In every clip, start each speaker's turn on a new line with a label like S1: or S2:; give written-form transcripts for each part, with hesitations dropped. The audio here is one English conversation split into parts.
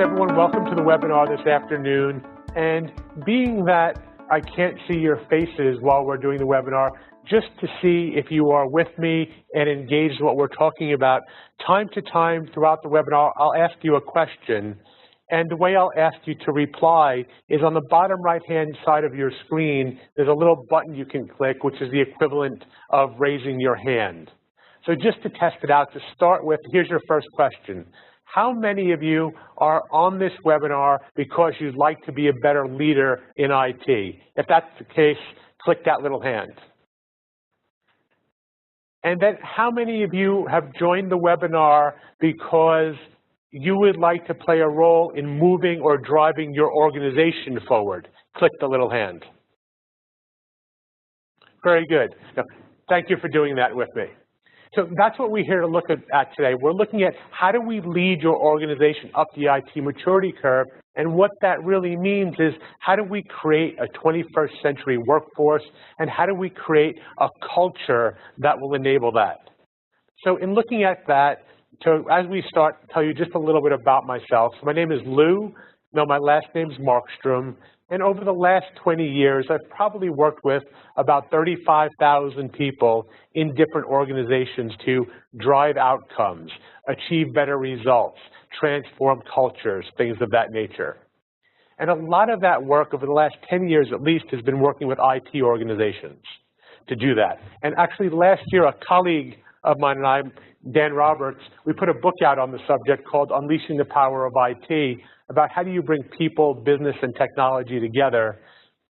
S1: everyone. Welcome to the webinar this afternoon. And being that I can't see your faces while we're doing the webinar, just to see if you are with me and engaged in what we're talking about, time to time throughout the webinar, I'll ask you a question. And the way I'll ask you to reply is on the bottom right-hand side of your screen, there's a little button you can click, which is the equivalent of raising your hand. So just to test it out, to start with, here's your first question. How many of you are on this webinar because you'd like to be a better leader in IT? If that's the case, click that little hand. And then how many of you have joined the webinar because you would like to play a role in moving or driving your organization forward? Click the little hand. Very good. Now, thank you for doing that with me. So that's what we're here to look at today. We're looking at how do we lead your organization up the IT maturity curve, and what that really means is how do we create a 21st century workforce, and how do we create a culture that will enable that. So in looking at that, so as we start, I'll tell you just a little bit about myself. So my name is Lou. No, my last name is Markstrom. And over the last 20 years, I've probably worked with about 35,000 people in different organizations to drive outcomes, achieve better results, transform cultures, things of that nature. And a lot of that work over the last 10 years at least has been working with IT organizations to do that. And actually last year, a colleague of mine and I, Dan Roberts, we put a book out on the subject called Unleashing the Power of IT, about how do you bring people, business, and technology together.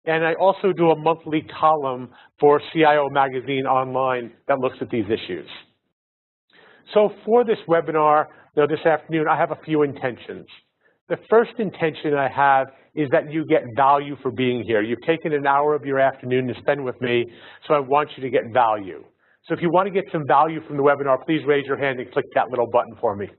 S1: And I also do a monthly column for CIO Magazine online that looks at these issues. So for this webinar, this afternoon, I have a few intentions. The first intention I have is that you get value for being here. You've taken an hour of your afternoon to spend with me, so I want you to get value. So if you want to get some value from the webinar, please raise your hand and click that little button for me.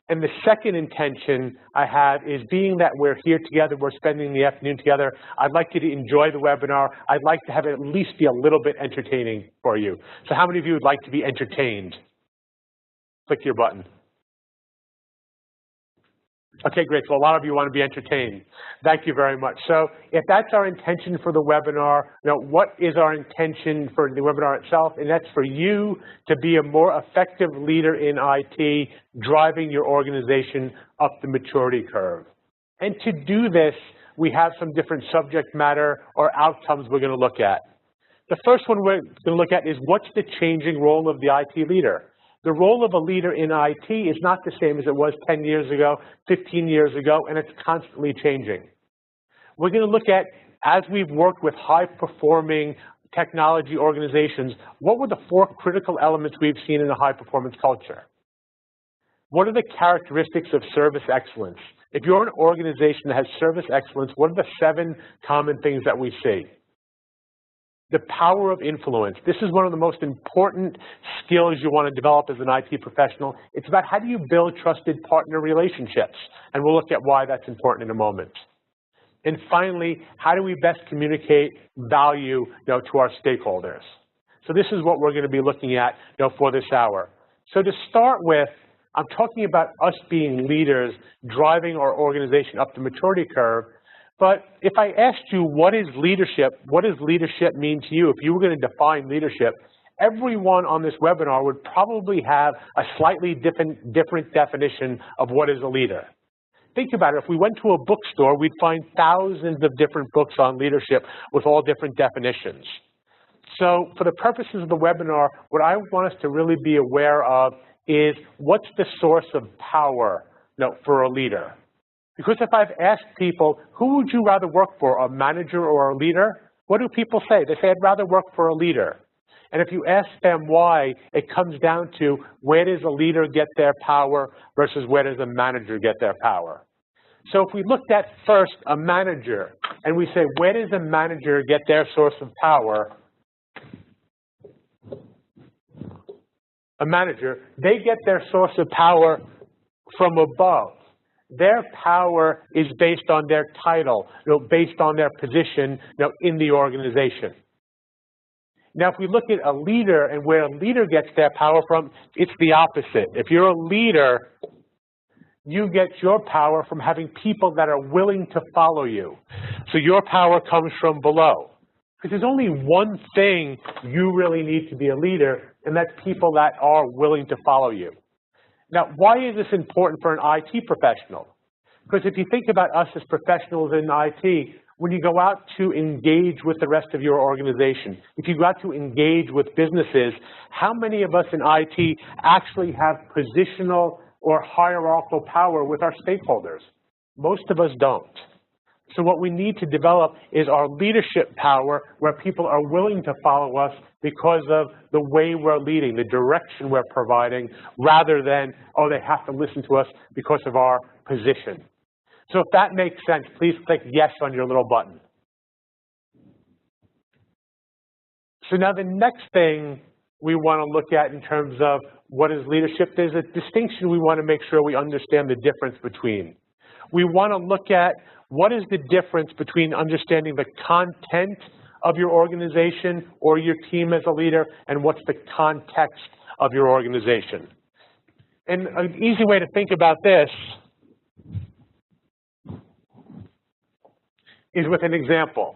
S1: And the second intention I have is being that we're here together, we're spending the afternoon together, I'd like you to enjoy the webinar. I'd like to have it at least be a little bit entertaining for you. So how many of you would like to be entertained? Click your button. Okay, great. So a lot of you want to be entertained. Thank you very much. So if that's our intention for the webinar, what is our intention for the webinar itself? And that's for you to be a more effective leader in IT, driving your organization up the maturity curve. And to do this, we have some different subject matter or outcomes we're going to look at. The first one we're going to look at is what's the changing role of the IT leader? The role of a leader in IT is not the same as it was 10 years ago, 15 years ago, and it's constantly changing. We're going to look at, as we've worked with high-performing technology organizations, what were the 4 critical elements we've seen in a high-performance culture? What are the characteristics of service excellence? If you're an organization that has service excellence, what are the 7 common things that we see? The power of influence. This is one of the most important skills you want to develop as an IT professional. It's about how do you build trusted partner relationships, and we'll look at why that's important in a moment. And finally, how do we best communicate value to our stakeholders? So this is what we're going to be looking at for this hour. So to start with, I'm talking about us being leaders, driving our organization up the maturity curve. But if I asked you what is leadership mean to you? If you were going to define leadership, everyone on this webinar would probably have a slightly different definition of what is a leader. Think about it. If we went to a bookstore, we'd find thousands of different books on leadership with all different definitions. So for the purposes of the webinar, what I want us to really be aware of is what's the source of power for a leader? Because if I've asked people, who would you rather work for, a manager or a leader? What do people say? They say, I'd rather work for a leader. And if you ask them why, it comes down to where does a leader get their power versus where does a manager get their power? So if we looked at first a manager, and we say, where does a manager get their source of power? A manager, they get their source of power from above. Their power is based on their title, based on their position in the organization. Now, if we look at a leader and where a leader gets their power from, it's the opposite. If you're a leader, You get your power from having people that are willing to follow you. So your power comes from below. Because there's only one thing you really need to be a leader, and that's people that are willing to follow you. Now, why is this important for an IT professional? Because if you think about us as professionals in IT, when you go out to engage with the rest of your organization, if you go out to engage with businesses, how many of us in IT actually have positional or hierarchical power with our stakeholders? Most of us don't. So what we need to develop is our leadership power, where people are willing to follow us because of the way we're leading, the direction we're providing, rather than, oh, they have to listen to us because of our position. So if that makes sense, please click yes on your little button. So now the next thing we want to look at in terms of what is leadership, there's a distinction we want to make sure we understand the difference between. We want to look at what is the difference between understanding the content of your organization or your team as a leader, and what's the context of your organization. And an easy way to think about this is with an example.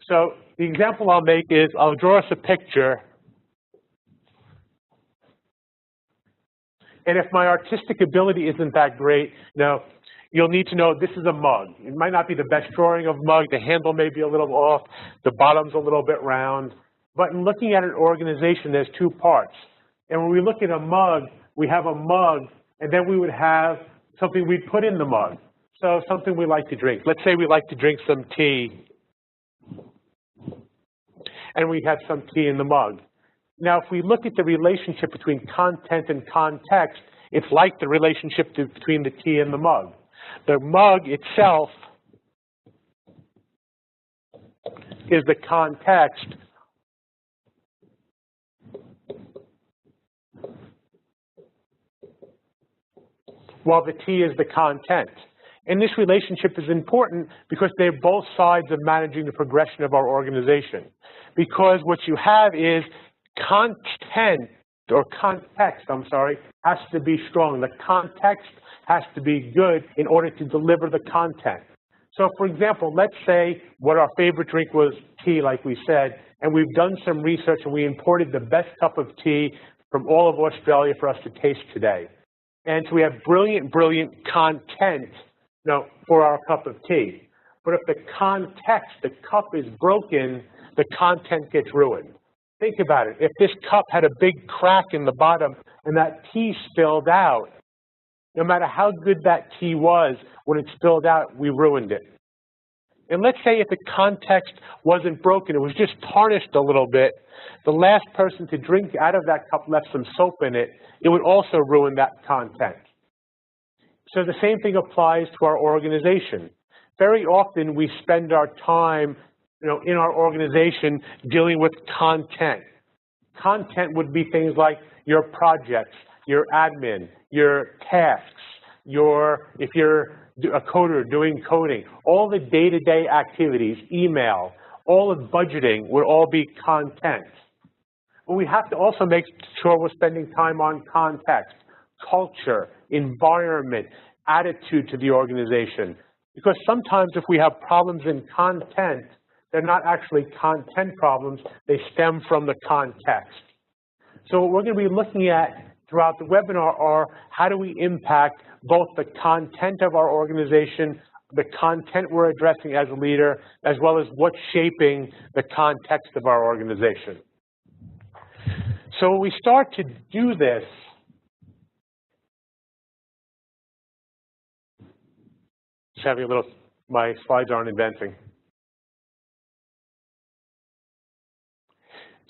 S1: So the example I'll make is I'll draw us a picture, and if my artistic ability isn't that great, you'll need to know this is a mug. It might not be the best drawing of mug, the handle may be a little off, the bottom's a little bit round, but in looking at an organization, there's two parts. And when we look at a mug, we have a mug, and then we would have something we'd put in the mug. So something we like to drink. Let's say we like to drink some tea, and we have some tea in the mug. Now, if we look at the relationship between content and context, it's like the relationship between the tea and the mug. The mug itself is the context, while the tea is the content. And this relationship is important because they're both sides of managing the progression of our organization. Because what you have is content, or context, has to be strong. The context has to be good in order to deliver the content. So for example, let's say what our favorite drink was tea, like we said, and we've done some research and we imported the best cup of tea from all of Australia for us to taste today. And so we have brilliant, brilliant content for our cup of tea. But if the context, the cup is broken, the content gets ruined. Think about it. If this cup had a big crack in the bottom and that tea spilled out, no matter how good that tea was, when it spilled out, we ruined it. And let's say if the context wasn't broken, it was just tarnished a little bit, the last person to drink out of that cup left some soap in it, it would also ruin that content. So the same thing applies to our organization. Very often we spend our time in our organization dealing with content. Content would be things like your projects, your admin, your tasks, if you're a coder doing coding, all the day-to-day activities, email, all of budgeting would all be content. But we have to also make sure we're spending time on context, culture, environment, attitude to the organization. Because sometimes if we have problems in content, they're not actually content problems, they stem from the context. So what we're going to be looking at throughout the webinar are how do we impact both the content of our organization, the content we're addressing as a leader, as well as what's shaping the context of our organization. So when we start to do this, just having a little, my slides aren't advancing.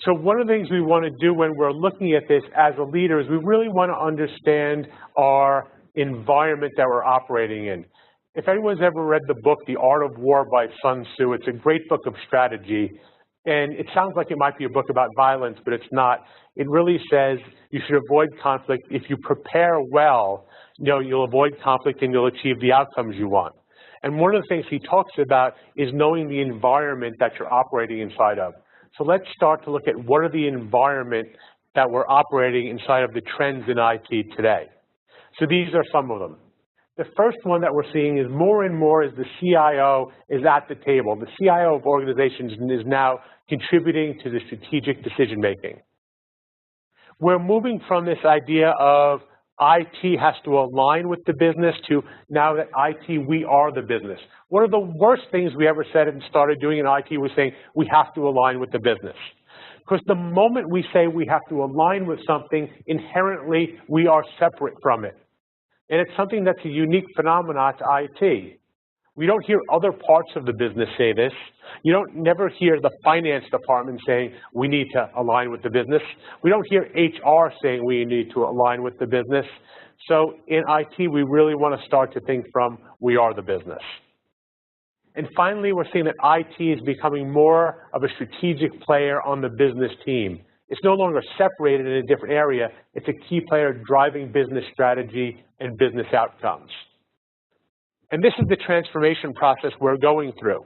S1: So one of the things we want to do when we're looking at this as a leader is we really want to understand our environment that we're operating in. If anyone's ever read the book, The Art of War by Sun Tzu, it's a great book of strategy. And it sounds like it might be a book about violence, but it's not. It really says you should avoid conflict. If you prepare well, you'll avoid conflict and you'll achieve the outcomes you want. And one of the things he talks about is knowing the environment that you're operating inside of. So let's start to look at what are the environment that we're operating inside of the trends in IT today. So these are some of them. The first one that we're seeing is more and more as the CIO is at the table. The CIO of organizations is now contributing to the strategic decision making. We're moving from this idea of IT has to align with the business to now that IT, we are the business. One of the worst things we ever said and started doing in IT was saying we have to align with the business. Because the moment we say we have to align with something, inherently we are separate from it. And it's something that's a unique phenomenon to IT. We don't hear other parts of the business say this. You don't never hear the finance department saying we need to align with the business. We don't hear HR saying we need to align with the business. So in IT, we really want to start to think from we are the business. And finally, we're seeing that IT is becoming more of a strategic player on the business team. It's no longer separated in a different area. It's a key player driving business strategy and business outcomes. And this is the transformation process we're going through.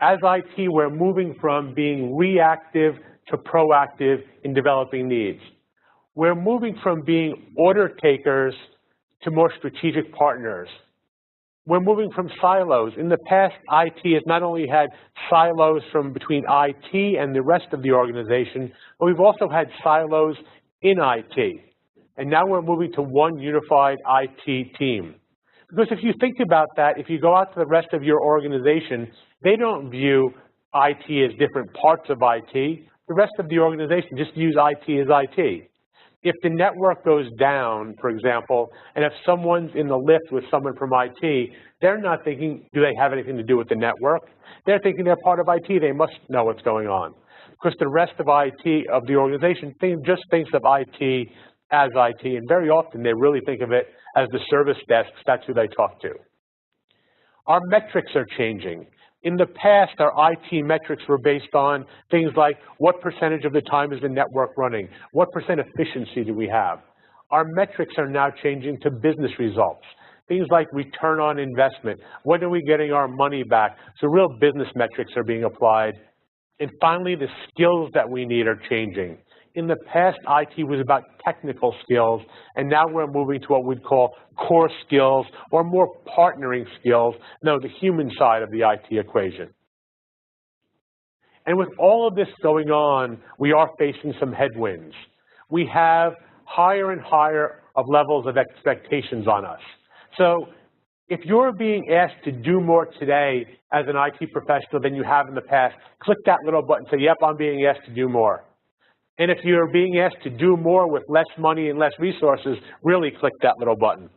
S1: As IT, we're moving from being reactive to proactive in developing needs. We're moving from being order takers to more strategic partners. We're moving from silos. In the past, IT has not only had silos from between IT and the rest of the organization, but we've also had silos in IT. And now we're moving to one unified IT team. Because if you think about that, if you go out to the rest of your organization, they don't view IT as different parts of IT. The rest of the organization just views IT as IT. If the network goes down, for example, and if someone's in the lift with someone from IT, they're not thinking, do they have anything to do with the network? They're thinking they're part of IT. They must know what's going on. Because the rest of IT, of the organization, just thinks of IT as IT, and very often they really think of it as the service desks. That's who they talk to. Our metrics are changing. In the past, our IT metrics were based on things like what percentage of the time is the network running? What percent efficiency do we have? Our metrics are now changing to business results. Things like return on investment. When are we getting our money back? So real business metrics are being applied. And finally, the skills that we need are changing. In the past, IT was about technical skills, and now we're moving to what we'd call core skills or more partnering skills, the human side of the IT equation. And with all of this going on, we are facing some headwinds. We have higher and higher of levels of expectations on us. So if you're being asked to do more today as an IT professional than you have in the past, click that little button and say, yep, I'm being asked to do more. And if you're being asked to do more with less money and less resources, really click that little button.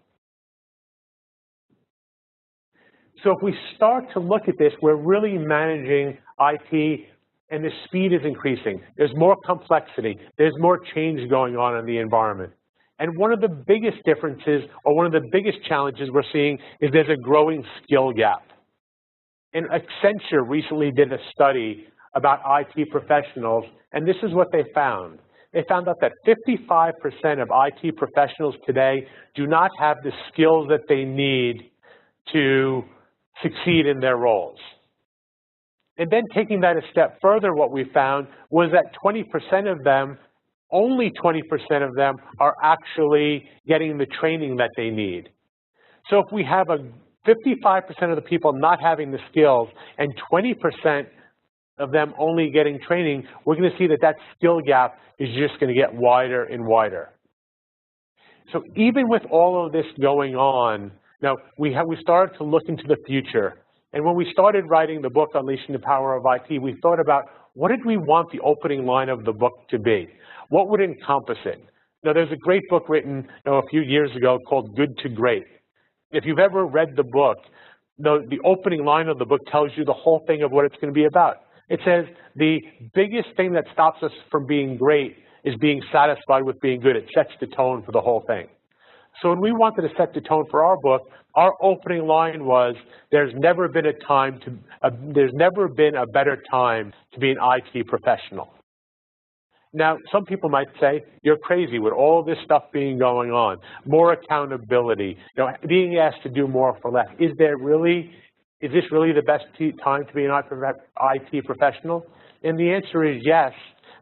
S1: So if we start to look at this, we're really managing IT and the speed is increasing. There's more complexity. There's more change going on in the environment. And one of the biggest differences, or one of the biggest challenges we're seeing, is there's a growing skill gap. And Accenture recently did a study about IT professionals, and this is what they found. They found out that 55% of IT professionals today do not have the skills that they need to succeed in their roles. And then taking that a step further, what we found was that 20% of them, only 20% of them are actually getting the training that they need. So if we have 55% of the people not having the skills and 20% of them only getting training, we're going to see that that skill gap is just going to get wider and wider. So even with all of this going on, now we started to look into the future. And when we started writing the book, Unleashing the Power of IT, we thought about what did we want the opening line of the book to be? What would encompass it? Now there's a great book written a few years ago called Good to Great. If you've ever read the book, the opening line of the book tells you the whole thing of what it's going to be about. It says the biggest thing that stops us from being great is being satisfied with being good. It sets the tone for the whole thing. So when we wanted to set the tone for our book, our opening line was, there's never been a better time to be an IT professional. Now, some people might say, you're crazy with all this stuff going on, more accountability, being asked to do more for less. Is this really the best time to be an IT professional? And the answer is yes,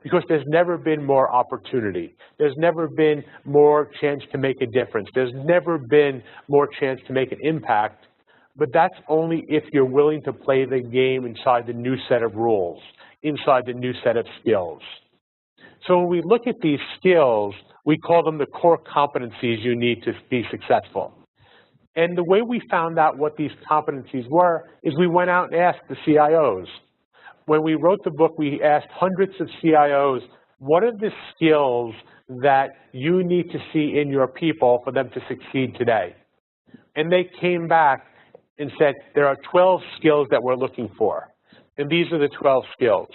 S1: because there's never been more opportunity. There's never been more chance to make a difference. There's never been more chance to make an impact, but that's only if you're willing to play the game inside the new set of rules, inside the new set of skills. So when we look at these skills, we call them the core competencies you need to be successful. And the way we found out what these competencies were is we went out and asked the CIOs. When we wrote the book, we asked hundreds of CIOs, what are the skills that you need to see in your people for them to succeed today? And they came back and said, there are 12 skills that we're looking for. And these are the 12 skills.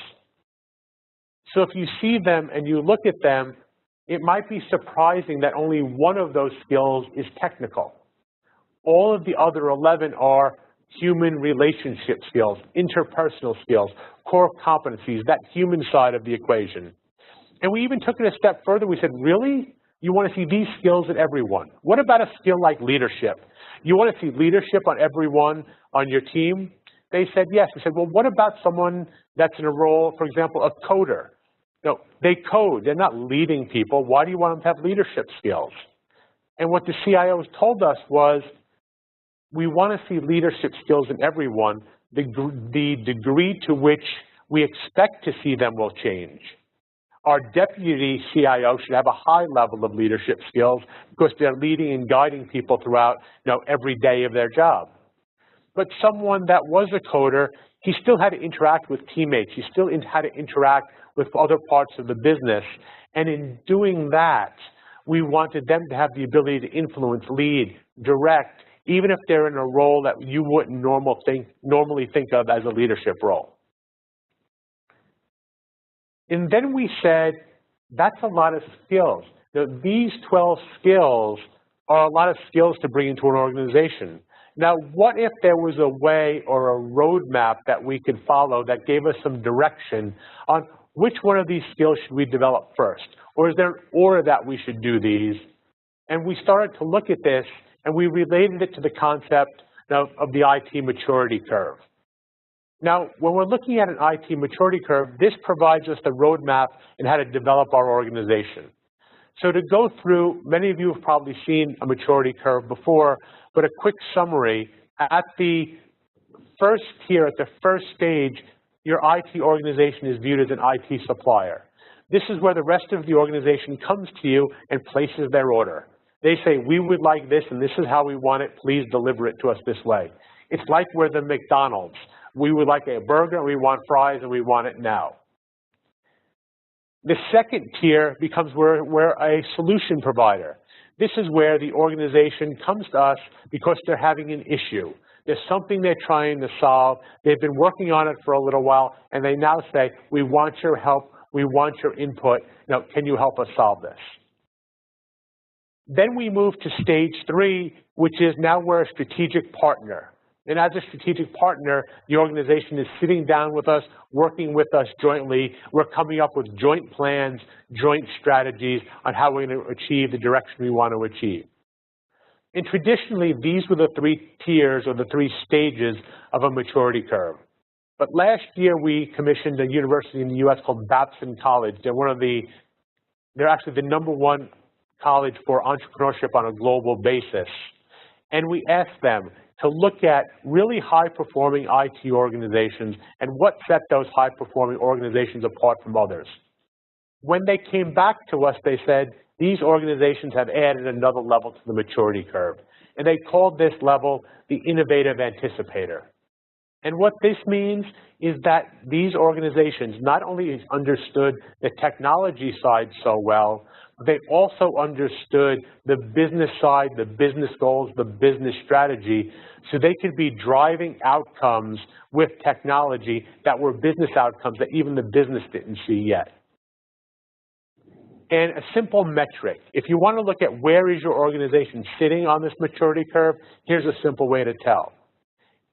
S1: So if you see them and you look at them, it might be surprising that only one of those skills is technical. All of the other 11 are human relationship skills, interpersonal skills, core competencies, that human side of the equation. And we even took it a step further. We said, really? You want to see these skills in everyone? What about a skill like leadership? You want to see leadership on everyone on your team? They said yes. We said, well, what about someone that's in a role, for example, a coder? No, they code. They're not leading people. Why do you want them to have leadership skills? And what the CIOs told us was, we want to see leadership skills in everyone. The degree to which we expect to see them will change. Our deputy CIO should have a high level of leadership skills because they're leading and guiding people throughout, every day of their job. But someone that was a coder, he still had to interact with teammates. He still had to interact with other parts of the business. And in doing that, we wanted them to have the ability to influence, lead, direct, even if they're in a role that you wouldn't normally think of as a leadership role. And then we said, that's a lot of skills. These 12 skills are a lot of skills to bring into an organization. Now, what if there was a way or a roadmap that we could follow that gave us some direction on which one of these skills should we develop first? Or is there an order that we should do these? And we started to look at this, and we related it to the concept of the IT maturity curve. Now, when we're looking at an IT maturity curve, this provides us the roadmap in how to develop our organization. So to go through, many of you have probably seen a maturity curve before, but a quick summary. At the first tier, at the first stage, your IT organization is viewed as an IT supplier. This is where the rest of the organization comes to you and places their order. They say, we would like this, and this is how we want it. Please deliver it to us this way. It's like we're the McDonald's. We would like a burger, and we want fries, and we want it now. The second tier becomes we're a solution provider. This is where the organization comes to us because they're having an issue. There's something they're trying to solve. They've been working on it for a little while, and they now say, we want your help. We want your input. Can you help us solve this? Then we move to stage 3, which is now we're a strategic partner. And as a strategic partner, the organization is sitting down with us, working with us jointly. We're coming up with joint plans, joint strategies on how we're going to achieve the direction we want to achieve. And traditionally, these were the 3 tiers or the 3 stages of a maturity curve. But last year, we commissioned a university in the US called Babson College. They're actually the #1 college for entrepreneurship on a global basis. And we asked them to look at really high-performing IT organizations and what set those high-performing organizations apart from others. When they came back to us, they said, these organizations have added another level to the maturity curve. And they called this level the innovative anticipator. And what this means is that these organizations not only understood the technology side so well, but they also understood the business side, the business goals, the business strategy, so they could be driving outcomes with technology that were business outcomes that even the business didn't see yet. And a simple metric, if you want to look at where is your organization sitting on this maturity curve, here's a simple way to tell.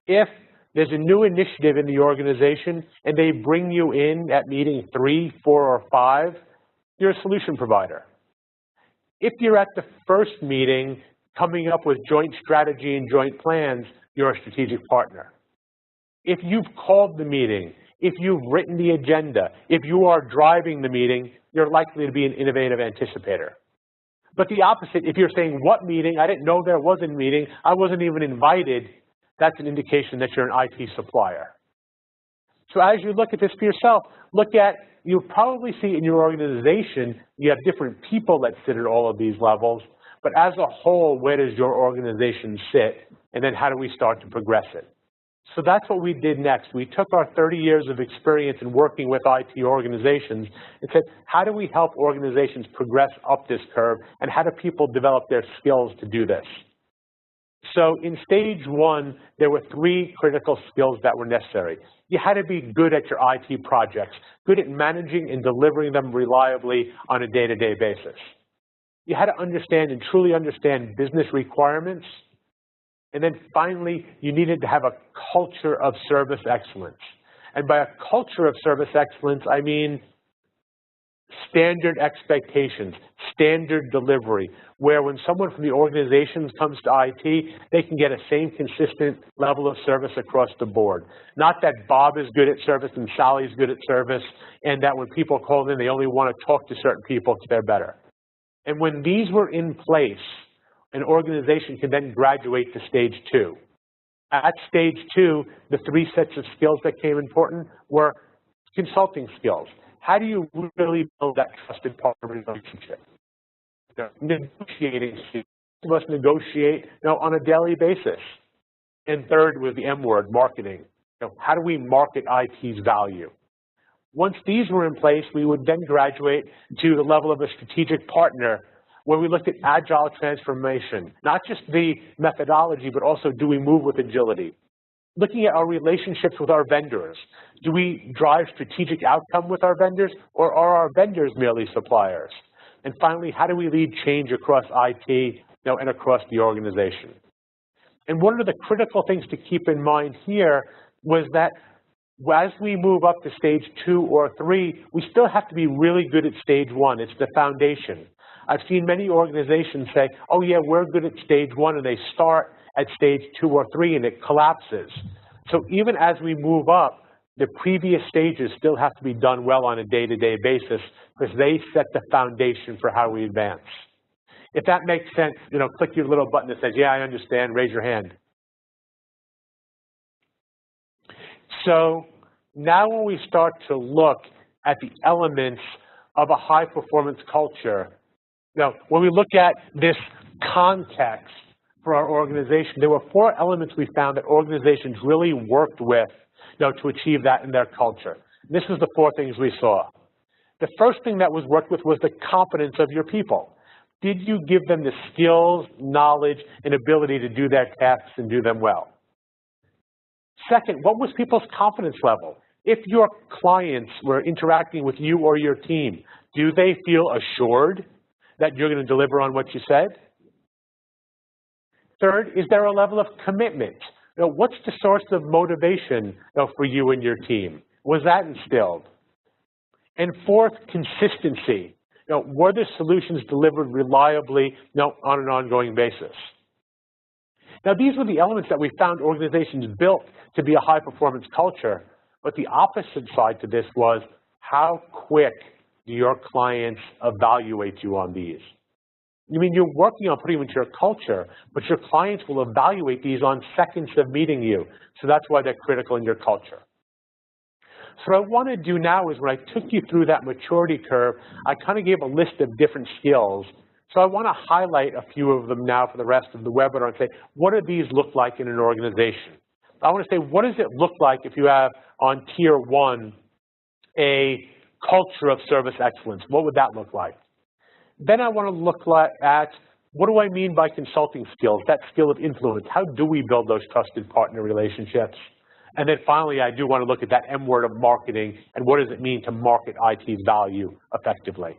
S1: If there's a new initiative in the organization and they bring you in at meeting 3, 4, or 5, you're a solution provider. If you're at the first meeting coming up with joint strategy and joint plans, you're a strategic partner. If you've called the meeting, If you've written the agenda, if you are driving the meeting, you're likely to be an innovative anticipator. But the opposite, if you're saying, what meeting? I didn't know there was a meeting. I wasn't even invited. That's an indication that you're an IT supplier. So as you look at this for yourself, you'll probably see in your organization, you have different people that sit at all of these levels. But as a whole, where does your organization sit? And then how do we start to progress it? So that's what we did next. We took our 30 years of experience in working with IT organizations and said, how do we help organizations progress up this curve, and how do people develop their skills to do this? So in stage one, there were 3 critical skills that were necessary. You had to be good at your IT projects, good at managing and delivering them reliably on a day-to-day basis. You had to understand and truly understand business requirements. And then finally, you needed to have a culture of service excellence. And by a culture of service excellence, I mean standard expectations, standard delivery, where when someone from the organization comes to IT, they can get a same consistent level of service across the board. Not that Bob is good at service and Sally's good at service, and that when people call in, they only want to talk to certain people because they're better. And when these were in place, an organization can then graduate to stage 2. At stage 2, the 3 sets of skills that became important were consulting skills. How do you really build that trusted partner relationship? Negotiating skills. You must negotiate on a daily basis. And third was the M word, marketing. How do we market IT's value? Once these were in place, we would then graduate to the level of a strategic partner, where we looked at agile transformation, not just the methodology, but also do we move with agility? Looking at our relationships with our vendors. Do we drive strategic outcome with our vendors, or are our vendors merely suppliers? And finally, how do we lead change across IT and across the organization? And one of the critical things to keep in mind here was that as we move up to stage 2 or 3, we still have to be really good at stage 1. It's the foundation. I've seen many organizations say, oh yeah, we're good at stage 1, and they start at stage 2 or 3 and it collapses. So even as we move up, the previous stages still have to be done well on a day-to-day basis, because they set the foundation for how we advance. If that makes sense, click your little button that says, yeah, I understand, raise your hand. So now when we start to look at the elements of a high-performance culture, when we look at this context for our organization, there were 4 elements we found that organizations really worked with to achieve that in their culture. This is the 4 things we saw. The first thing that was worked with was the competence of your people. Did you give them the skills, knowledge, and ability to do their tasks and do them well? Second, what was people's confidence level? If your clients were interacting with you or your team, do they feel assured that you're going to deliver on what you said? Third, is there a level of commitment? What's the source of motivation for you and your team? Was that instilled? And fourth, consistency. Were the solutions delivered reliably on an ongoing basis? Now, these were the elements that we found organizations built to be a high-performance culture, but the opposite side to this was, how quick do your clients evaluate you on these? You mean you're working on putting them into your culture, but your clients will evaluate these on seconds of meeting you. So that's why they're critical in your culture. So what I want to do now is, when I took you through that maturity curve, I kind of gave a list of different skills. So I want to highlight a few of them now for the rest of the webinar and say, what do these look like in an organization? I want to say, what does it look like if you have on tier 1 a culture of service excellence? What would that look like? Then I want to look at, what do I mean by consulting skills, that skill of influence? How do we build those trusted partner relationships? And then finally, I do want to look at that M word of marketing, and what does it mean to market IT's value effectively?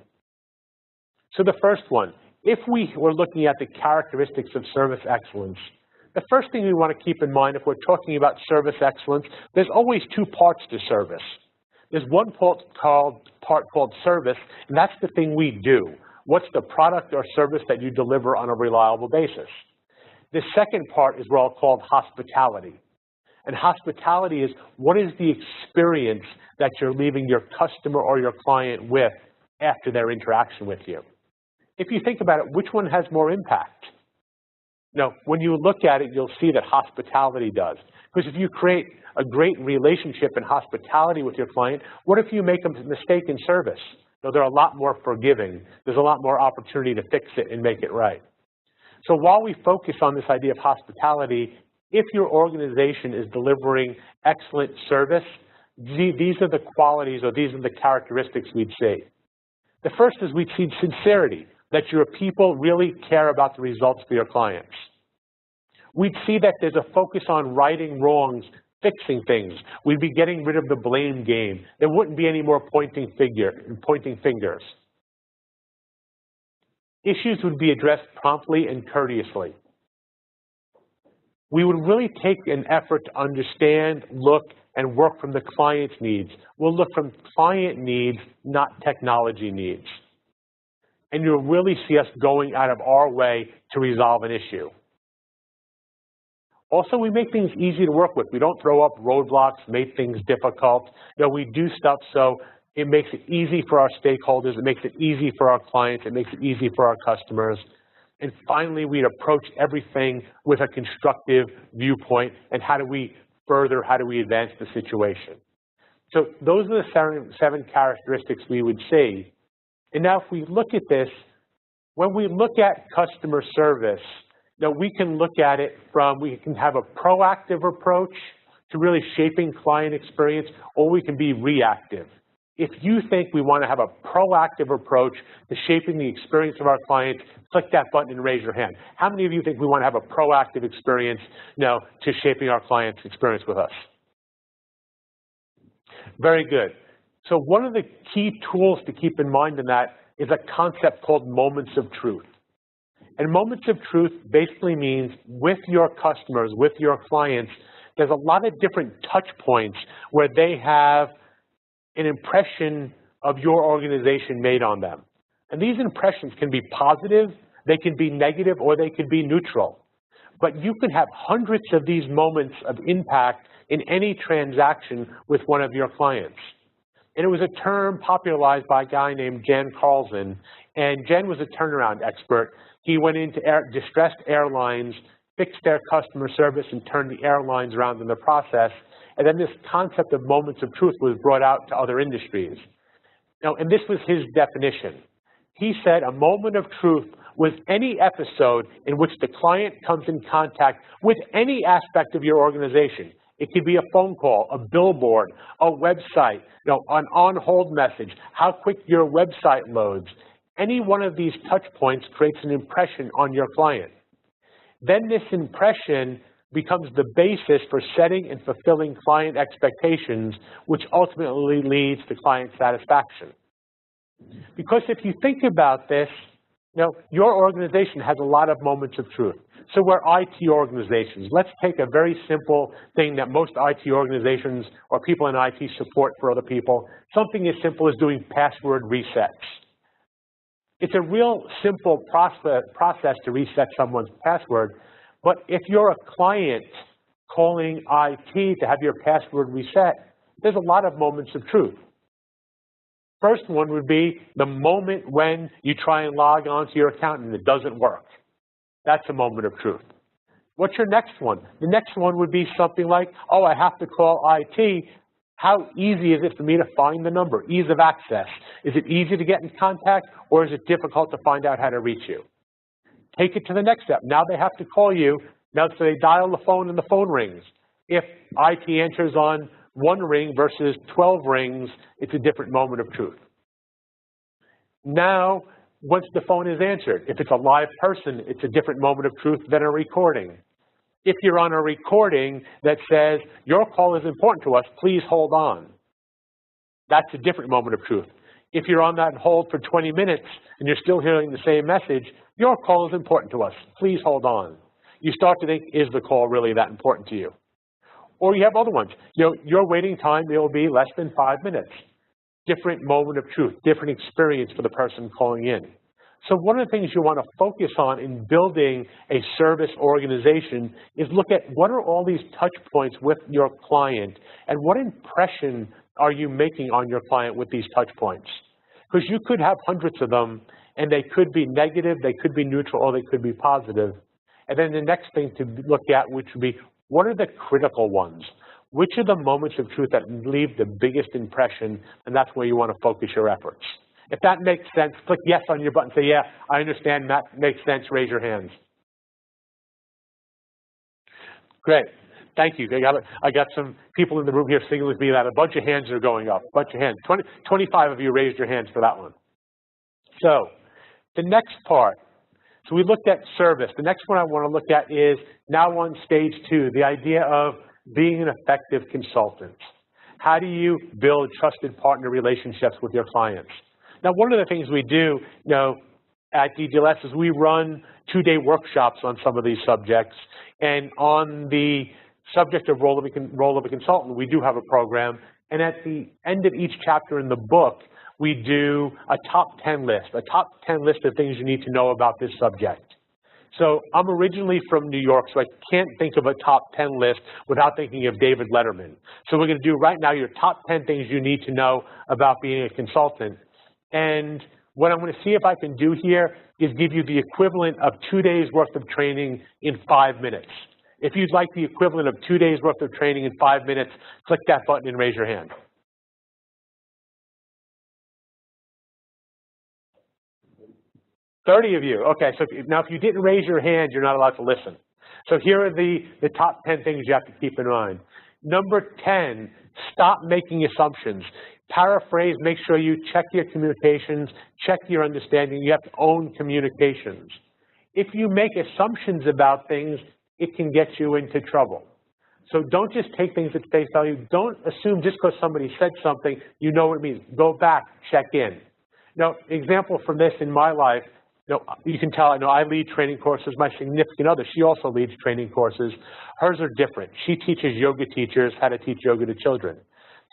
S1: So the first one, if we were looking at the characteristics of service excellence, the first thing we want to keep in mind if we're talking about service excellence, there's always 2 parts to service. There's one part called service, and that's the thing we do. What's the product or service that you deliver on a reliable basis? The second part is what I'll call hospitality. And hospitality is, what is the experience that you're leaving your customer or your client with after their interaction with you? If you think about it, which one has more impact? Now, when you look at it, you'll see that hospitality does. Because if you create a great relationship and hospitality with your client, what if you make a mistake in service? So they're a lot more forgiving. There's a lot more opportunity to fix it and make it right. So while we focus on this idea of hospitality, if your organization is delivering excellent service, these are the qualities or these are the characteristics we'd see. The first is we'd see sincerity, that your people really care about the results for your clients. We'd see that there's a focus on righting wrongs, fixing things. We'd be getting rid of the blame game. There wouldn't be any more pointing fingers. Issues would be addressed promptly and courteously. We would really take an effort to understand, look, and work from the client's needs. We'll look from client needs, not technology needs. And you'll really see us going out of our way to resolve an issue. Also, we make things easy to work with. We don't throw up roadblocks, make things difficult. No, we do stuff so it makes it easy for our stakeholders, it makes it easy for our clients, it makes it easy for our customers. And finally, we'd approach everything with a constructive viewpoint and how do we advance the situation. So those are the seven characteristics we would see. And now if we look at this, when we look at customer service, now we can look at it from, we can have a proactive approach to really shaping client experience, or we can be reactive. If you think we want to have a proactive approach to shaping the experience of our clients, click that button and raise your hand. How many of you think we want to have a proactive experience to shaping our clients' experience with us? Very good. So one of the key tools to keep in mind in that is a concept called moments of truth. And moments of truth basically means with your customers, with your clients, there's a lot of different touch points where they have an impression of your organization made on them. And these impressions can be positive, they can be negative, or they can be neutral. But you can have hundreds of these moments of impact in any transaction with one of your clients. And it was a term popularized by a guy named Jan Carlson, and Jan was a turnaround expert. He went into distressed airlines, fixed their customer service, and turned the airlines around in the process. And then this concept of moments of truth was brought out to other industries. Now, and this was his definition. He said a moment of truth was any episode in which the client comes in contact with any aspect of your organization. It could be a phone call, a billboard, a website, an on-hold message, how quick your website loads. Any one of these touch points creates an impression on your client. Then this impression becomes the basis for setting and fulfilling client expectations, which ultimately leads to client satisfaction. Because if you think about this, your organization has a lot of moments of truth. So we're IT organizations. Let's take a very simple thing that most IT organizations or people in IT support for other people, something as simple as doing password resets. It's a real simple process to reset someone's password, but if you're a client calling IT to have your password reset, there's a lot of moments of truth. First one would be the moment when you try and log on to your account and it doesn't work. That's a moment of truth. What's your next one? The next one would be something like, oh, I have to call IT. How easy is it for me to find the number? Ease of access. Is it easy to get in contact, or is it difficult to find out how to reach you? Take it to the next step. Now they have to call you. Now so they dial the phone and the phone rings. If IT answers on 1 ring versus 12 rings, it's a different moment of truth. Now, once the phone is answered, if it's a live person, it's a different moment of truth than a recording. If you're on a recording that says, your call is important to us, please hold on, that's a different moment of truth. If you're on that hold for 20 minutes and you're still hearing the same message, your call is important to us, please hold on. You start to think, is the call really that important to you? Or you have other ones. Your waiting time will be less than 5 minutes. Different moment of truth, different experience for the person calling in. So one of the things you want to focus on in building a service organization is look at what are all these touch points with your client and what impression are you making on your client with these touch points? Because you could have hundreds of them and they could be negative, they could be neutral, or they could be positive. And then the next thing to look at, which would be, what are the critical ones? Which are the moments of truth that leave the biggest impression? And that's where you want to focus your efforts. If that makes sense, click yes on your button. Say, yeah, I understand that makes sense. Raise your hands. Great. Thank you. I got some people in the room here signaling me that a bunch of hands are going up. A bunch of hands. 25 of you raised your hands for that one. So the next part. So we looked at service. The next one I want to look at is now on stage 2, the idea of being an effective consultant. How do you build trusted partner relationships with your clients? Now, one of the things we do, at DDLS is we run 2-day workshops on some of these subjects. And on the subject of role of a consultant, we do have a program. And at the end of each chapter in the book, we do a top 10 list of things you need to know about this subject. So I'm originally from New York, so I can't think of a top 10 list without thinking of David Letterman. So we're going to do right now your top 10 things you need to know about being a consultant. And what I'm going to see if I can do here is give you the equivalent of 2 days worth of training in 5 minutes. If you'd like the equivalent of 2 days worth of training in 5 minutes, click that button and raise your hand. $30 of you. Okay, so now if you didn't raise your hand, you're not allowed to listen. So here are the top 10 things you have to keep in mind. Number 10, stop making assumptions. Paraphrase, make sure you check your communications, check your understanding. You have to own communications. If you make assumptions about things, it can get you into trouble. So don't just take things at face value. Don't assume just because somebody said something, you know what it means. Go back, check in. Now, example from this in my life, you can tell, I lead training courses. My significant other, she also leads training courses. Hers are different. She teaches yoga teachers how to teach yoga to children.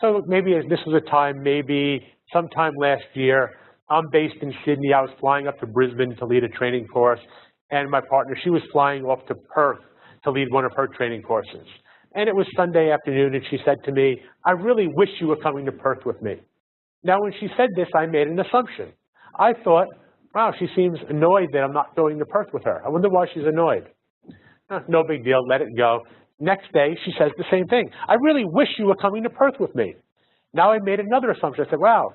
S1: So maybe this was a time, maybe sometime last year, I'm based in Sydney. I was flying up to Brisbane to lead a training course. And my partner, she was flying off to Perth to lead one of her training courses. And it was Sunday afternoon, and she said to me, I really wish you were coming to Perth with me. Now, when she said this, I made an assumption. I thought, wow, she seems annoyed that I'm not going to Perth with her. I wonder why she's annoyed. No big deal, let it go. Next day, she says the same thing. I really wish you were coming to Perth with me. Now I made another assumption. I said, wow,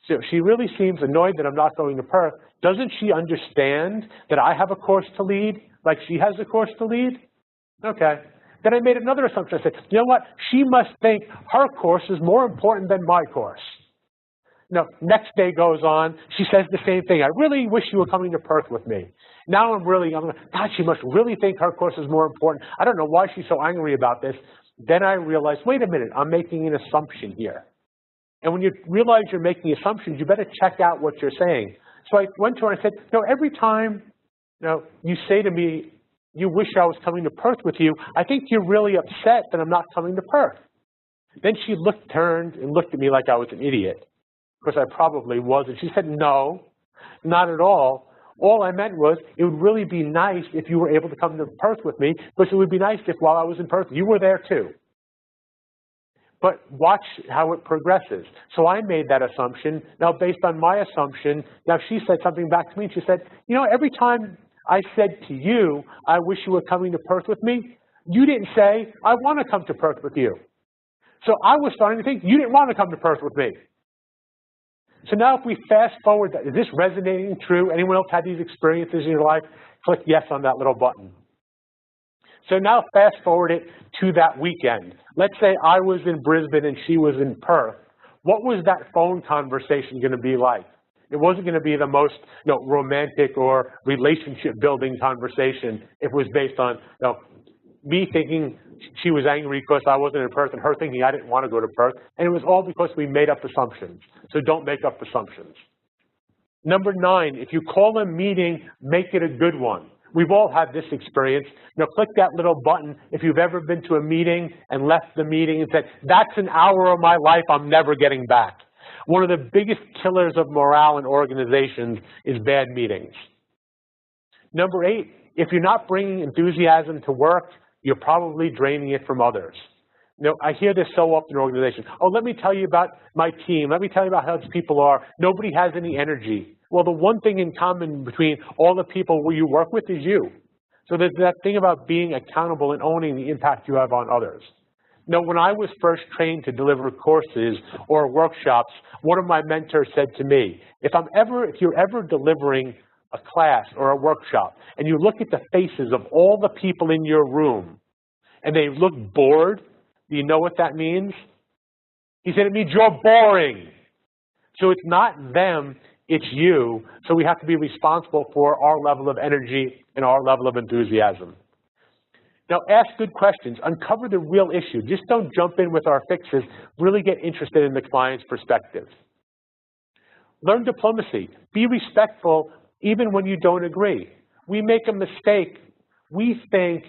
S1: so she really seems annoyed that I'm not going to Perth. Doesn't she understand that I have a course to lead, like she has a course to lead? Okay. Then I made another assumption. I said, you know what? She must think her course is more important than my course. No, next day goes on, she says the same thing. I really wish you were coming to Perth with me. Now I'm like, God, she must really think her course is more important. I don't know why she's so angry about this. Then I realized, wait a minute, I'm making an assumption here. And when you realize you're making assumptions, you better check out what you're saying. So I went to her and I said, every time you say to me, you wish I was coming to Perth with you, I think you're really upset that I'm not coming to Perth. Then she turned and looked at me like I was an idiot. Because I probably was. And she said, no, not at all. All I meant was it would really be nice if you were able to come to Perth with me, because it would be nice if while I was in Perth, you were there too. But watch how it progresses. So I made that assumption. Now, based on my assumption, now she said something back to me. And she said, every time I said to you, I wish you were coming to Perth with me, you didn't say, I want to come to Perth with you. So I was starting to think you didn't want to come to Perth with me. So now if we fast forward, is this resonating true? Anyone else had these experiences in your life? Click yes on that little button. So now fast forward it to that weekend. Let's say I was in Brisbane and she was in Perth. What was that phone conversation going to be like? It wasn't going to be the most romantic or relationship building conversation. It was based on me thinking she was angry because I wasn't in Perth and her thinking I didn't want to go to Perth. And it was all because we made up assumptions. So don't make up assumptions. Number 9, if you call a meeting, make it a good one. We've all had this experience. Click that little button if you've ever been to a meeting and left the meeting and said, that's an hour of my life I'm never getting back. One of the biggest killers of morale in organizations is bad meetings. Number 8, if you're not bringing enthusiasm to work, you're probably draining it from others. I hear this so often in organizations. Oh, let me tell you about my team. Let me tell you about how these people are. Nobody has any energy. Well, the one thing in common between all the people you work with is you. So there's that thing about being accountable and owning the impact you have on others. When I was first trained to deliver courses or workshops, one of my mentors said to me, if you're ever delivering a class or a workshop, and you look at the faces of all the people in your room, and they look bored, do you know what that means? He said, it means you're boring. So it's not them, it's you. So we have to be responsible for our level of energy and our level of enthusiasm. Now, ask good questions. Uncover the real issue. Just don't jump in with our fixes. Really get interested in the client's perspective. Learn diplomacy. Be respectful even when you don't agree. We make a mistake. We think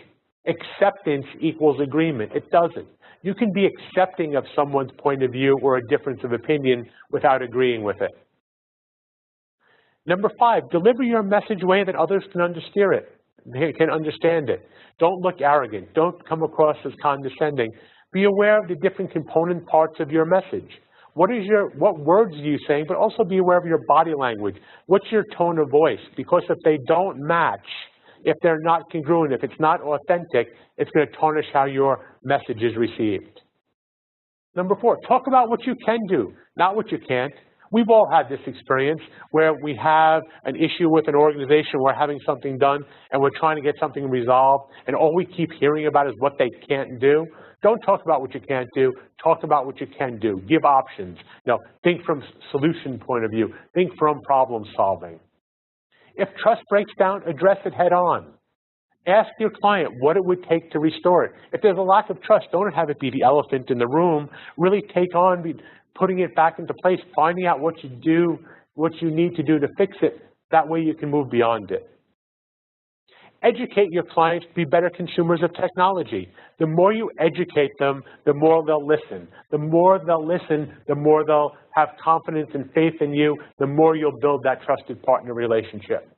S1: acceptance equals agreement. It doesn't. You can be accepting of someone's point of view or a difference of opinion without agreeing with it. Number 5, deliver your message in a way that others can understand it. Don't look arrogant. Don't come across as condescending. Be aware of the different component parts of your message. What words are you saying, but also be aware of your body language. What's your tone of voice? Because if they don't match, if they're not congruent, if it's not authentic, it's going to tarnish how your message is received. Number 4, talk about what you can do, not what you can't. We've all had this experience where we have an issue with an organization, we're having something done, and we're trying to get something resolved, and all we keep hearing about is what they can't do. Don't talk about what you can't do. Talk about what you can do. Give options. Think from solution point of view. Think from problem solving. If trust breaks down, address it head on. Ask your client what it would take to restore it. If there's a lack of trust, don't have it be the elephant in the room. Really take on putting it back into place, finding out what you need to do to fix it. That way you can move beyond it. Educate your clients to be better consumers of technology. The more you educate them, the more they'll listen. The more they'll listen, the more they'll have confidence and faith in you, the more you'll build that trusted partner relationship.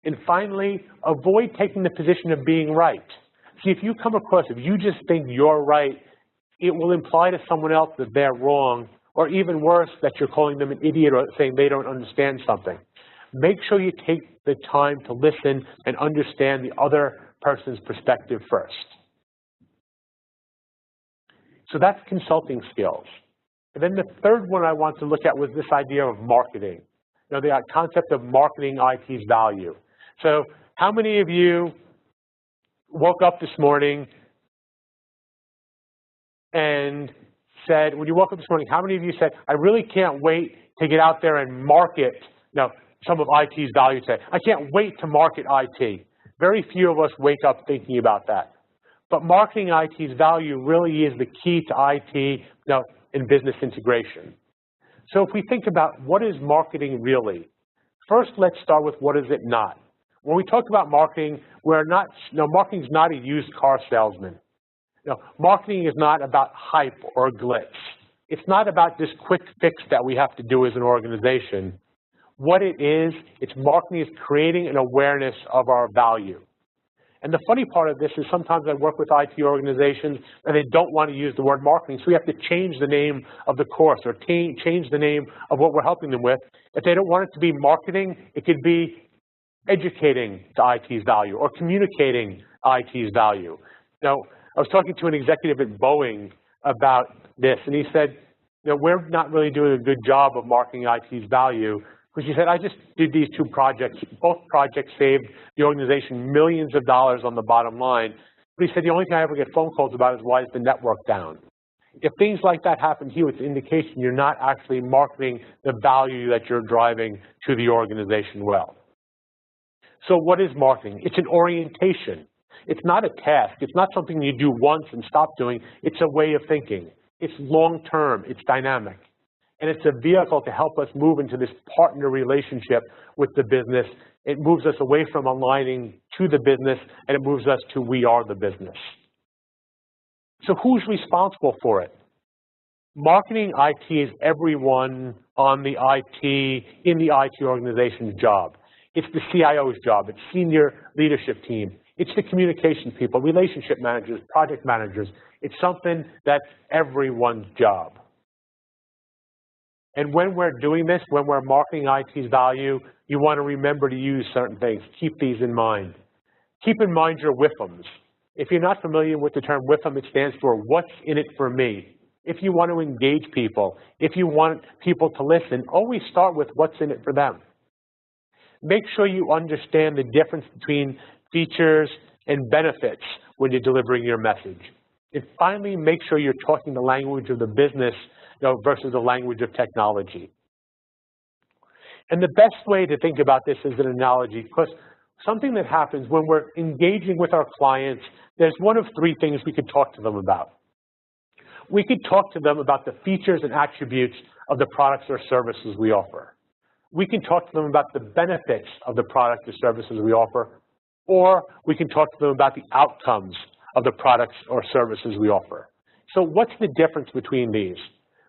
S1: And finally, avoid taking the position of being right. See, if you just think you're right, it will imply to someone else that they're wrong, or even worse, that you're calling them an idiot or saying they don't understand something. Make sure you take the time to listen and understand the other person's perspective first. So that's consulting skills. And then the third one I want to look at was this idea of marketing. The concept of marketing IT's value. So how many of you woke up this morning and said, when you woke up this morning, how many of you said, I really can't wait to get out there and market some of IT's value today. I can't wait to market IT. Very few of us wake up thinking about that. But marketing IT's value really is the key to IT in business integration. So if we think about what is marketing really, first let's start with what is it not. When we talk about marketing, marketing is not a used car salesman. Marketing is not about hype or glitz. It's not about this quick fix that we have to do as an organization. What it is, marketing is creating an awareness of our value. And the funny part of this is sometimes I work with IT organizations and they don't want to use the word marketing, so we have to change the name of the course or change the name of what we're helping them with. If they don't want it to be marketing, it could be educating to IT's value or communicating IT's value. Now, I was talking to an executive at Boeing about this, and he said, we're not really doing a good job of marketing IT's value. Because he said, I just did these 2 projects. Both projects saved the organization millions of dollars on the bottom line. But he said, the only thing I ever get phone calls about is why is the network down? If things like that happen to you, it's an indication you're not actually marketing the value that you're driving to the organization well. So what is marketing? It's an orientation. It's not a task. It's not something you do once and stop doing. It's a way of thinking. It's long-term. It's dynamic. And it's a vehicle to help us move into this partner relationship with the business. It moves us away from aligning to the business, and it moves us to we are the business. So who's responsible for it? Marketing IT is everyone on the IT, in the IT organization's job. It's the CIO's job. It's senior leadership team. It's the communication people, relationship managers, project managers. It's something that's everyone's job. And when we're doing this, when we're marketing IT's value, you want to remember to use certain things. Keep these in mind. Keep in mind your WIFMs. If you're not familiar with the term WIFM, it stands for what's in it for me. If you want to engage people, if you want people to listen, always start with what's in it for them. Make sure you understand the difference between features and benefits when you're delivering your message. And finally, make sure you're talking the language of the business versus the language of technology. And the best way to think about this is an analogy, because something that happens when we're engaging with our clients, there's one of three things we could talk to them about. We could talk to them about the features and attributes of the products or services we offer. We can talk to them about the benefits of the products or services we offer, or we can talk to them about the outcomes of the products or services we offer. So what's the difference between these?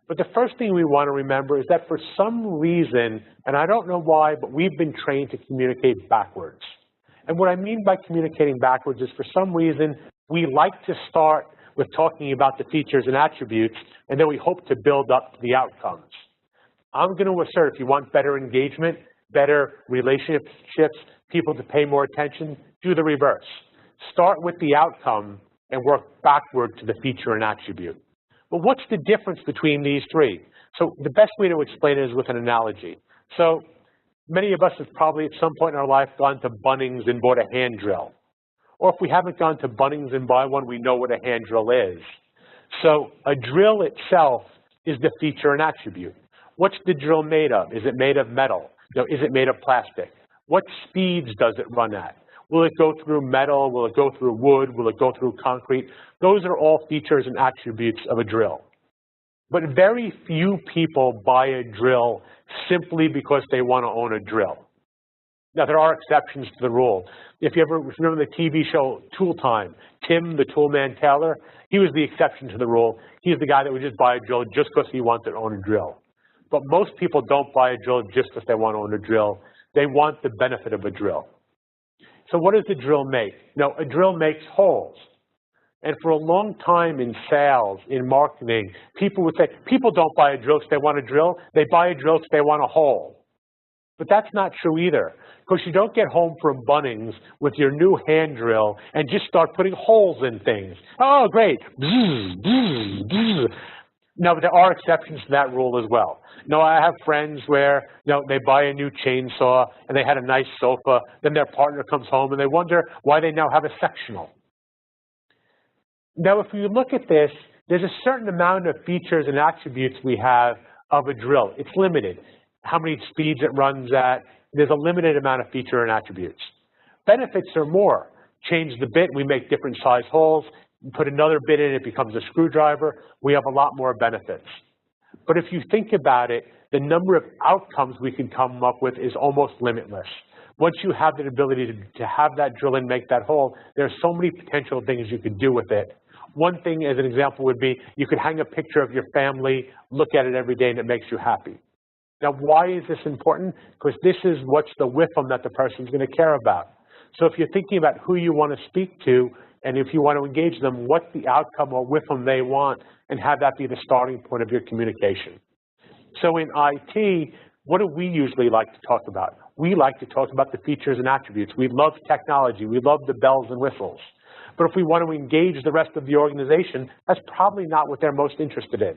S1: But the first thing we want to remember is that for some reason, and I don't know why, but we've been trained to communicate backwards. And what I mean by communicating backwards is for some reason, we like to start with talking about the features and attributes, and then we hope to build up the outcomes. I'm going to assert if you want better engagement, better relationships, people to pay more attention, do the reverse. Start with the outcome and work backward to the feature and attribute. But what's the difference between these three? So the best way to explain it is with an analogy. So many of us have probably at some point in our life gone to Bunnings and bought a hand drill. Or if we haven't gone to Bunnings and buy one, we know what a hand drill is. So a drill itself is the feature and attribute. What's the drill made of? Is it made of metal? Is it made of plastic? What speeds does it run at? Will it go through metal? Will it go through wood? Will it go through concrete? Those are all features and attributes of a drill. But very few people buy a drill simply because they want to own a drill. Now, there are exceptions to the rule. If you ever remember the TV show Tool Time, Tim, the toolman Taylor, he was the exception to the rule. He's the guy that would just buy a drill just because he wanted to own a drill. But most people don't buy a drill just because they want to own a drill. They want the benefit of a drill. So what does the drill make? No, a drill makes holes. And for a long time in sales, in marketing, people would say, people don't buy a drill because they want a drill. They buy a drill because they want a hole. But that's not true either, because you don't get home from Bunnings with your new hand drill and just start putting holes in things. Oh, great. Bzz, bzz, bzz. Now, there are exceptions to that rule as well. No, I have friends where they buy a new chainsaw and they had a nice sofa, then their partner comes home and they wonder why they now have a sectional. Now, if you look at this, there's a certain amount of features and attributes we have of a drill. It's limited. How many speeds it runs at, there's a limited amount of feature and attributes. Benefits are more. Change the bit, we make different size holes. Put another bit in, it becomes a screwdriver. We have a lot more benefits. But if you think about it, the number of outcomes we can come up with is almost limitless. Once you have the ability to have that drill and make that hole, there are so many potential things you could do with it. One thing, as an example, would be you could hang a picture of your family, look at it every day, and it makes you happy. Now, why is this important? Because this is what's the WIFM that the person's going to care about. So if you're thinking about who you want to speak to, and if you want to engage them, what's the outcome or WIFM they want, and have that be the starting point of your communication. So in IT, what do we usually like to talk about? We like to talk about the features and attributes. We love technology. We love the bells and whistles. But if we want to engage the rest of the organization, that's probably not what they're most interested in.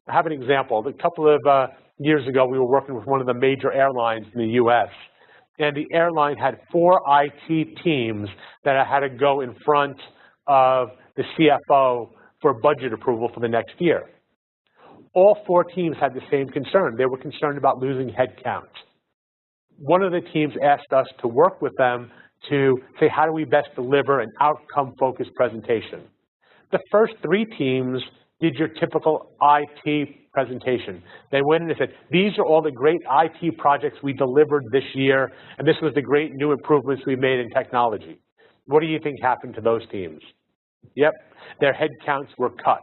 S1: I have an example. A couple of years ago, we were working with one of the major airlines in the US. And the airline had 4 IT teams that had to go in front of the CFO for budget approval for the next year. All 4 teams had the same concern. They were concerned about losing headcount. One of the teams asked us to work with them to say, how do we best deliver an outcome-focused presentation? The first 3 teams did your typical IT presentation. They went in and said, these are all the great IT projects we delivered this year, and this was the great new improvements we made in technology. What do you think happened to those teams? Yep, their headcounts were cut.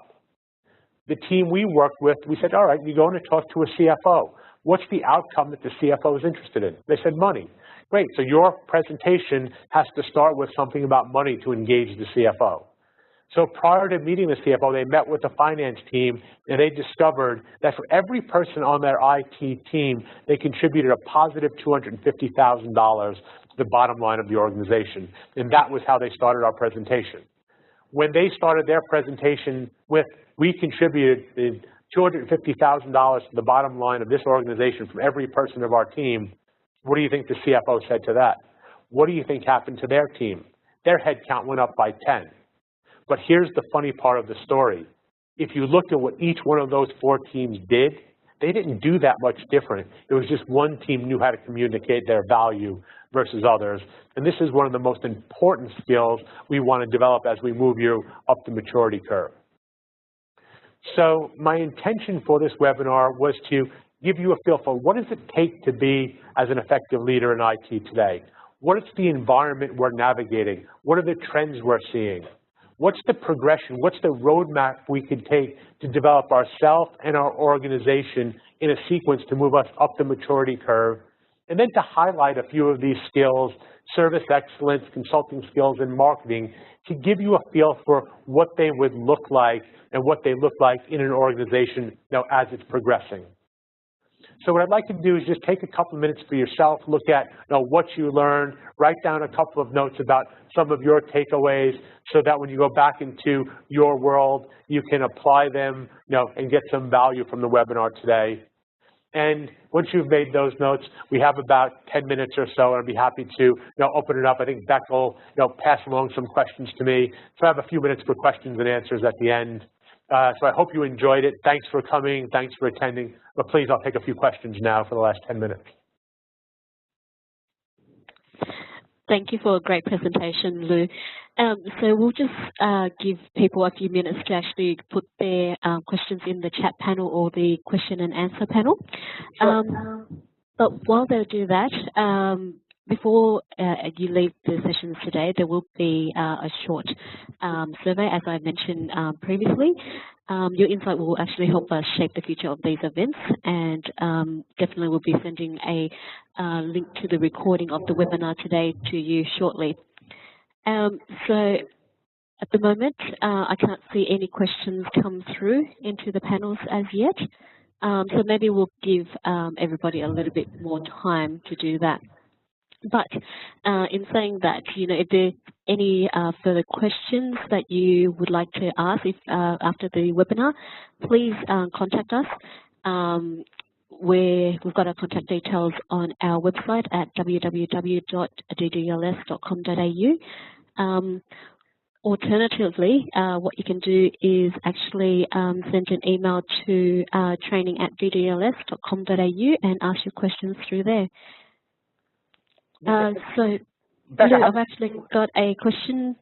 S1: the team we worked with, we said, all right, you go in and talk to a CFO. What's the outcome that the CFO is interested in? They said money. Great, so your presentation has to start with something about money to engage the CFO. So prior to meeting the CFO, they met with the finance team, and they discovered that for every person on their IT team, they contributed a positive $250,000 to the bottom line of the organization. And that was how they started our presentation. When they started their presentation with, we contributed $250,000 to the bottom line of this organization from every person of our team, what do you think the CFO said to that? What do you think happened to their team? Their headcount went up by 10. But here's the funny part of the story. If you looked at what each one of those 4 teams did, they didn't do that much different. It was just one team knew how to communicate their value versus others. And this is one of the most important skills we want to develop as we move you up the maturity curve. So my intention for this webinar was to give you a feel for what does it take to be as an effective leader in IT today? What is the environment we're navigating? What are the trends we're seeing? What's the progression? What's the roadmap we could take to develop ourselves and our organization in a sequence to move us up the maturity curve? And then to highlight a few of these skills, service excellence, consulting skills, and marketing, to give you a feel for what they would look like and what they look like in an organization as it's progressing. So what I'd like to do is just take a couple of minutes for yourself, look at what you learned, write down a couple of notes about some of your takeaways so that when you go back into your world, you can apply them and get some value from the webinar today. And once you've made those notes, we have about 10 minutes or so, and I'd be happy to open it up. I think Beck will pass along some questions to me. So I have a few minutes for questions and answers at the end. So I hope you enjoyed it. Thanks for coming. Thanks for attending. But please, I'll take a few questions now for the last 10 minutes.
S2: Thank you for a great presentation, Lou. So we'll just give people a few minutes to actually put their questions in the chat panel or the question and answer panel.
S1: Sure.
S2: But while they do that, before you leave the sessions today, there will be a short survey, as I mentioned previously. Your insight will actually help us shape the future of these events, and definitely we'll be sending a link to the recording of the webinar today to you shortly. So at the moment, I can't see any questions come through into the panels as yet. So maybe we'll give everybody a little bit more time to do that. But in saying that, if there are any further questions that you would like to ask after the webinar, please contact us. We've got our contact details on our website at www.ddls.com.au. Alternatively, what you can do is actually send an email to training@ddls.com.au and ask your questions through there. So, Lou, I've actually got a question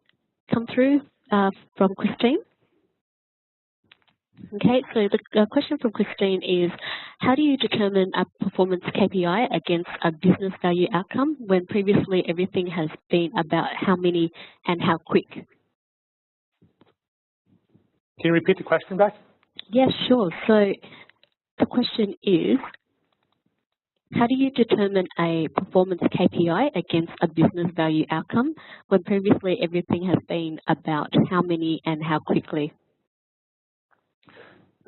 S2: come through from Christine. Okay, so the question from Christine is, how do you determine a performance KPI against a business value outcome when previously everything has been about how many and how quick?
S1: Can you repeat the question, Beth?
S2: Yes, sure. So the question is, how do you determine a performance KPI against a business value outcome when previously everything has been about how many and how quickly?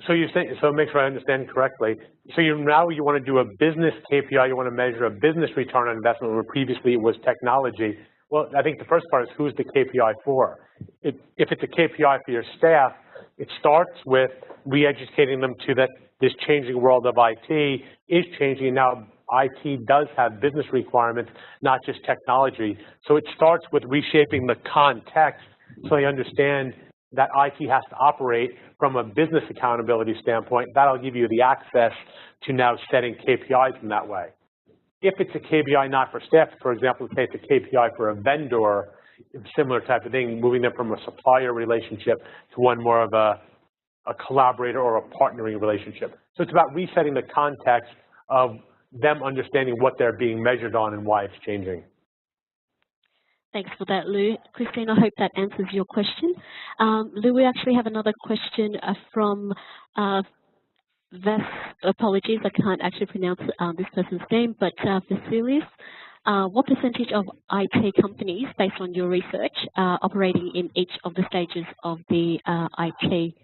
S1: So you say, so make sure I understand correctly. So now you want to do a business KPI, you want to measure a business return on investment where previously it was technology. Well, I think the first part is who's the KPI for? If it's a KPI for your staff, it starts with re-educating them to that this changing world of IT is changing. Now, IT does have business requirements, not just technology. So it starts with reshaping the context so they understand that IT has to operate from a business accountability standpoint. That'll give you the access to now setting KPIs in that way. If it's a KPI not for staff, for example, say it's a KPI for a vendor, similar type of thing, moving them from a supplier relationship to one more of a collaborator or a partnering relationship. So it's about resetting the context of them understanding what they're being measured on and why it's changing.
S2: Thanks for that, Lou. Christine, I hope that answers your question. Lou, we actually have another question from apologies, I can't actually pronounce this person's name, but Vasilis. What percentage of IT companies, based on your research, are operating in each of the stages of the IT?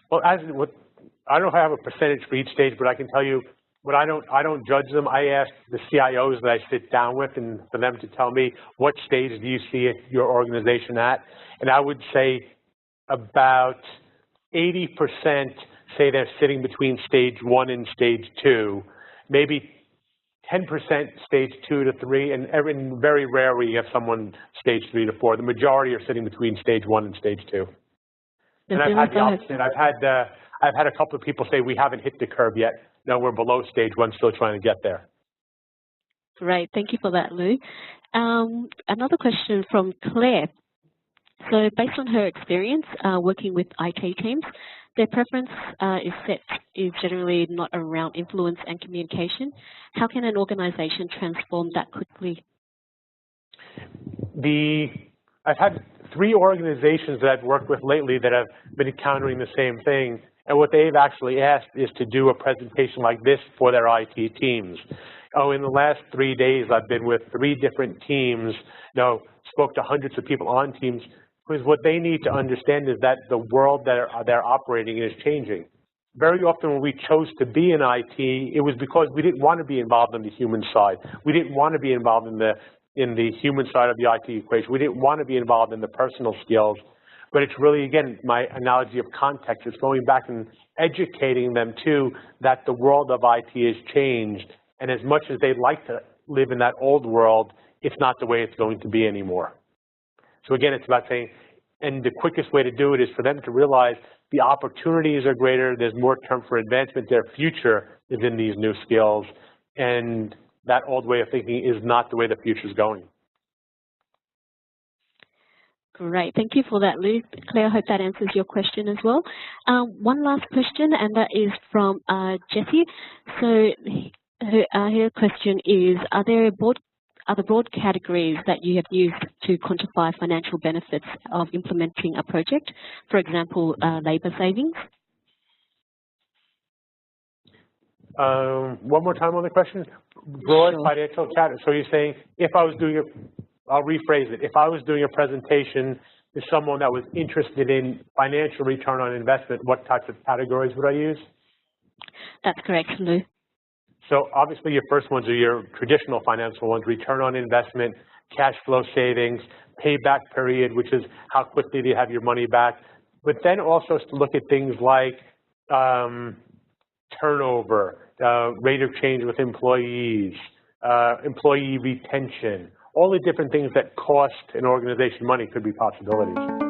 S1: Well, I don't know if I have a percentage for each stage, but I can tell you, I don't judge them. I ask the CIOs that I sit down with, and for them to tell me what stage do you see your organization at, and I would say about 80% say they're sitting between stage 1 and stage 2, maybe 10% stage 2 to 3, and very rarely you have someone stage 3 to 4. The majority are sitting between stage 1 and stage 2. And I've had the opposite. I've had a couple of people say we haven't hit the curve yet. No, we're below stage 1, still trying to get there.
S2: Great, thank you for that, Lou. Another question from Claire. So based on her experience working with IT teams, their preference is generally not around influence and communication. How can an organization transform that quickly?
S1: I've had 3 organizations that I've worked with lately that have been encountering the same thing, and what they've actually asked is to do a presentation like this for their IT teams. Oh, in the last 3 days, I've been with 3 different teams, spoke to hundreds of people on teams, because what they need to understand is that the world that they're operating in is changing. Very often when we chose to be in IT, it was because we didn't want to be involved in the human side. We didn't want to be involved in the human side of the IT equation. We didn't want to be involved in the personal skills. But it's really, again, my analogy of context. It's going back and educating them, too, that the world of IT has changed. And as much as they'd like to live in that old world, it's not the way it's going to be anymore. So again, it's about saying, and the quickest way to do it is for them to realize the opportunities are greater, there's more term for advancement, their future is in these new skills, and that old way of thinking is not the way the future is going.
S2: Great, thank you for that, Lou. Claire, I hope that answers your question as well. One last question, and that is from Jessie. So her question is, are the broad categories that you have used to quantify financial benefits of implementing a project, for example, labour savings?
S1: One more time on the question. Broad financial categories. So you're saying if I was doing I'll rephrase it. If I was doing a presentation to someone that was interested in financial return on investment, what types of categories would I use?
S2: That's correct, Lou.
S1: So obviously your first ones are your traditional financial ones, return on investment, cash flow savings, payback period, which is how quickly do you have your money back. But then also to look at things like turnover, rate of change with employees, employee retention, all the different things that cost an organization money could be possibilities.